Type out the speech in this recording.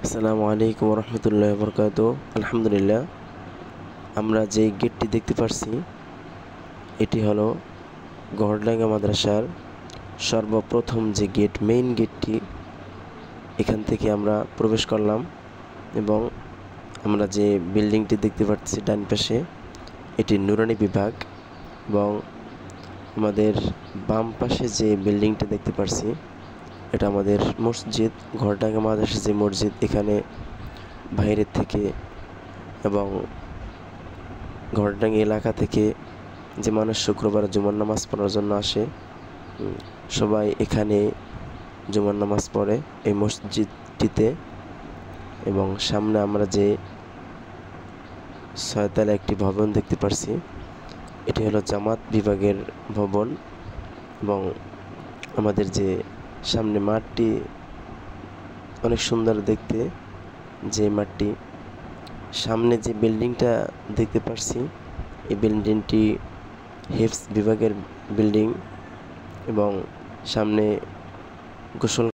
আসসালামু আলাইকুম রহমতুল্লাহ বরকাত। আলহামদুলিল্লাহ, আমরা যে গেটটি দেখতে পাচ্ছি এটি হলো গড়ডাঙ্গা মাদ্রাসার সর্বপ্রথম যে গেট, মেইন গেটটি। এখান থেকে আমরা প্রবেশ করলাম এবং আমরা যে বিল্ডিংটি দেখতে পাচ্ছি ডান পাশে, এটি নুরানি বিভাগ। এবং আমাদের বাম পাশে যে বিল্ডিংটি দেখতে পাচ্ছি এটা আমাদের মসজিদ, গড়ডাঙ্গা মাদ্রাসা যে মসজিদ। এখানে বাইরের থেকে এবং গড়ডাঙ্গা এলাকা থেকে যে মানুষ শুক্রবার জুমার নামাজ পড়ার জন্য আসে, সবাই এখানে জুমার নামাজ পড়ে এই মসজিদটিতে। এবং সামনে আমরা যে ছয়তলা একটি ভবন দেখতে পাচ্ছি, এটি হলো জামাত বিভাগের ভবন। এবং আমাদের যে সামনে মাঠটি অনেক সুন্দর দেখতে, যে মাঠটি সামনে যে বিল্ডিংটা দেখতে পাচ্ছি এই বিল্ডিংটি হিফজ বিভাগের বিল্ডিং। এবং সামনে গোসল